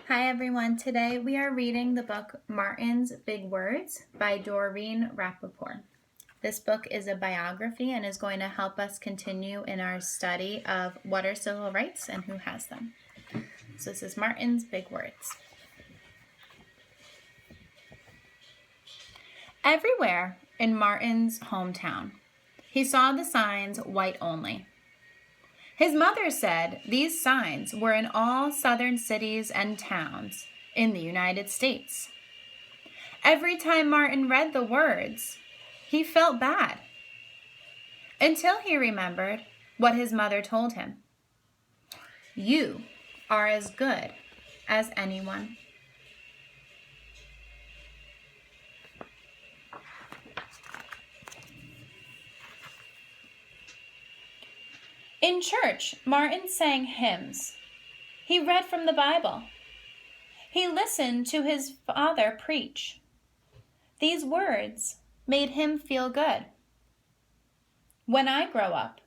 Hi everyone, today we are reading the book Martin's Big Words by Doreen Rappaport. This book is a biography and is going to help us continue in our study of what are civil rights and who has them. So this is Martin's Big Words. Everywhere in Martin's hometown, he saw the signs white only. His mother said these signs were in all southern cities and towns in the United States. Every time Martin read the words, he felt bad, until he remembered what his mother told him. You are as good as anyone. In church, Martin sang hymns. He read from the Bible. He listened to his father preach. These words made him feel good. When I grow up,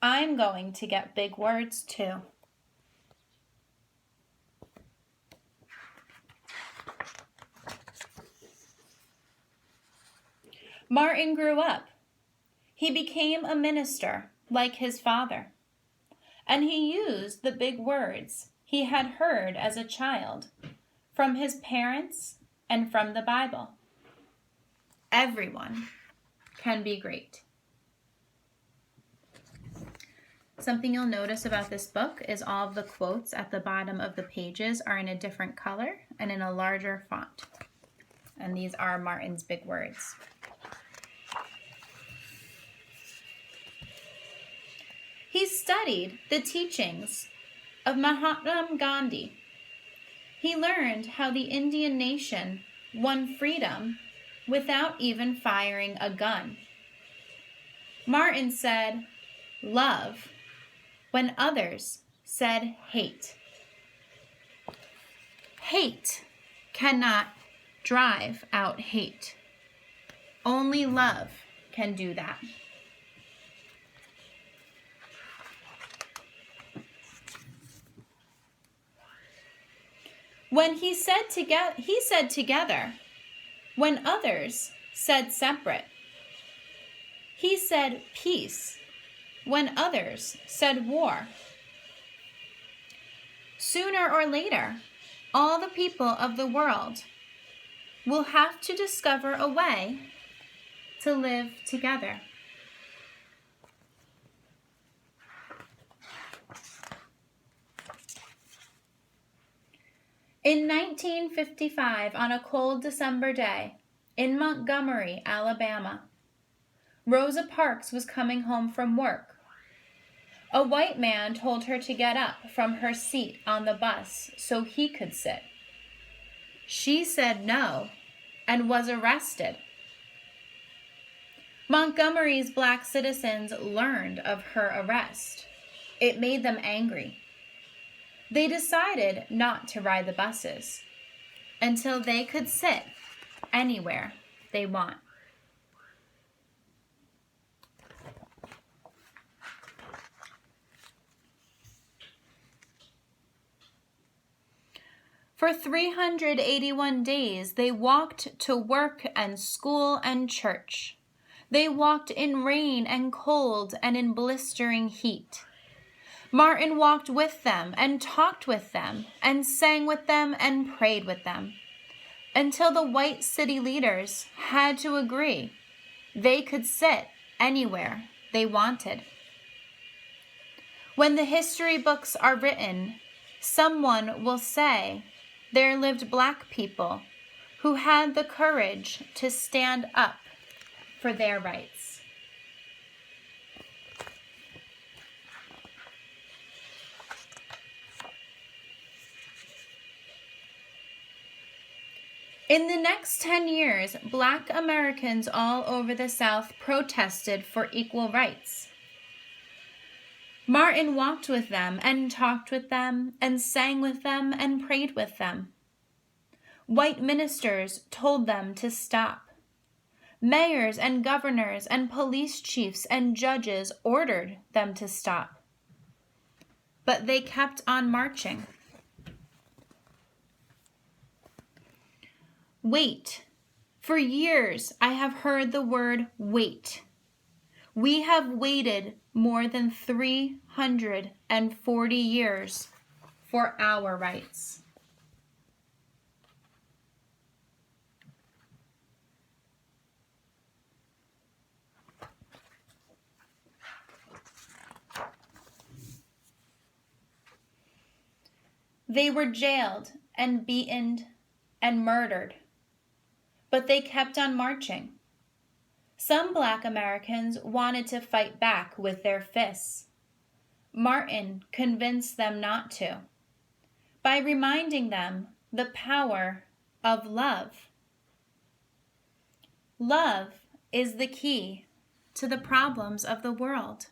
I'm going to get big words too. Martin grew up. He became a minister like his father, and he used the big words he had heard as a child from his parents and from the Bible. Everyone can be great. Something you'll notice about this book is all of the quotes at the bottom of the pages are in a different color and in a larger font. And these are Martin's big words. He studied the teachings of Mahatma Gandhi. He learned how the Indian nation won freedom without even firing a gun. Martin said, "Love," when others said hate. Hate cannot drive out hate. Only love can do that. When he said together, when others said separate. He said peace when others said war. Sooner or later, all the people of the world will have to discover a way to live together. In 1955, on a cold December day, in Montgomery, Alabama, Rosa Parks was coming home from work. A white man told her to get up from her seat on the bus so he could sit. She said no and was arrested. Montgomery's black citizens learned of her arrest. It made them angry. They decided not to ride the buses until they could sit anywhere they want. For 381 days, they walked to work and school and church. They walked in rain and cold and in blistering heat. Martin walked with them and talked with them and sang with them and prayed with them until the white city leaders had to agree they could sit anywhere they wanted. When the history books are written, someone will say there lived black people who had the courage to stand up for their rights. In the next 10 years, black Americans all over the South protested for equal rights. Martin walked with them and talked with them and sang with them and prayed with them. White ministers told them to stop. Mayors and governors and police chiefs and judges ordered them to stop. But they kept on marching. Wait. For years, I have heard the word wait. We have waited more than 340 years for our rights. They were jailed and beaten and murdered, but they kept on marching. Some Black Americans wanted to fight back with their fists. Martin convinced them not to, by reminding them the power of love. Love is the key to the problems of the world.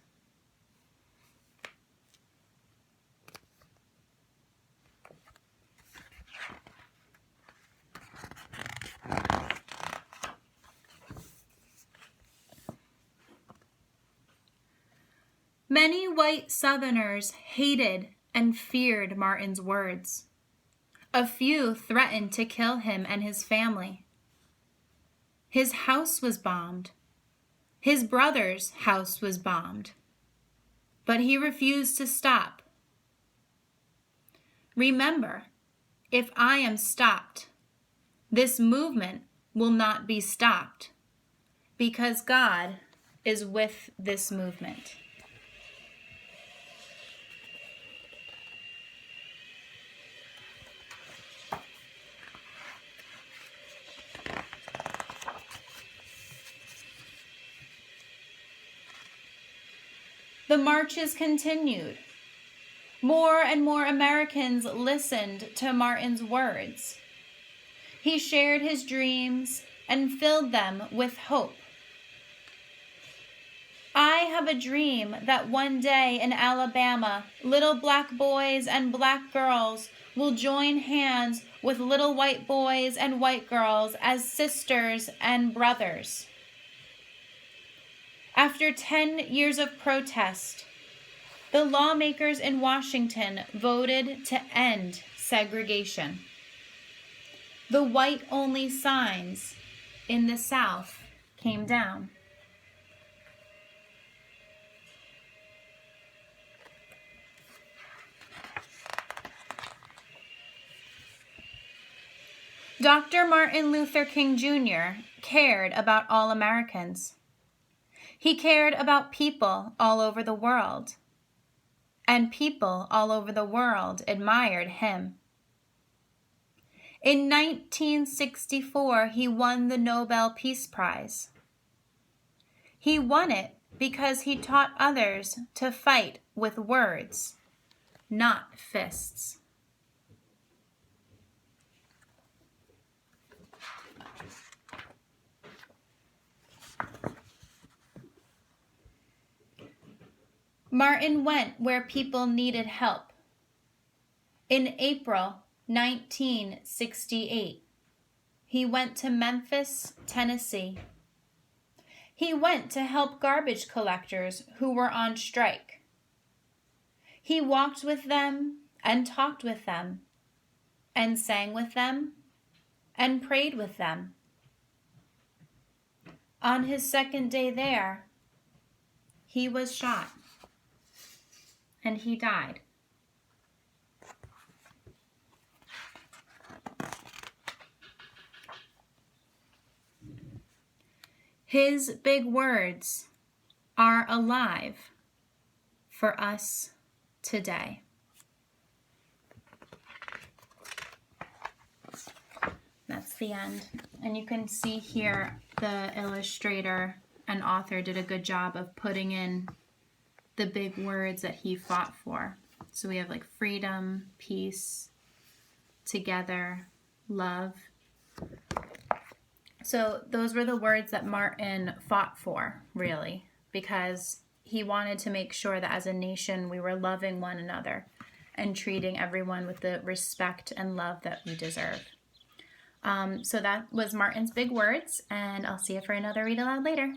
Many white Southerners hated and feared Martin's words. A few threatened to kill him and his family. His house was bombed. His brother's house was bombed. But he refused to stop. Remember, if I am stopped, this movement will not be stopped, because God is with this movement. The marches continued. More and more Americans listened to Martin's words. He shared his dreams and filled them with hope. I have a dream that one day in Alabama, little black boys and black girls will join hands with little white boys and white girls as sisters and brothers. After 10 years of protest, the lawmakers in Washington voted to end segregation. The white-only signs in the South came down. Dr. Martin Luther King Jr. cared about all Americans. He cared about people all over the world, and people all over the world admired him. In 1964, he won the Nobel Peace Prize. He won it because he taught others to fight with words, not fists. Martin went where people needed help. In April 1968, he went to Memphis, Tennessee. He went to help garbage collectors who were on strike. He walked with them and talked with them and sang with them and prayed with them. On his second day there, he was shot. And he died. His big words are alive for us today. That's the end. And you can see here the illustrator and author did a good job of putting in the big words that he fought for. So we have like freedom, peace, together, love. So those were the words that Martin fought for, really, because he wanted to make sure that as a nation we were loving one another and treating everyone with the respect and love that we deserve. So that was Martin's big words, and I'll see you for another read aloud later.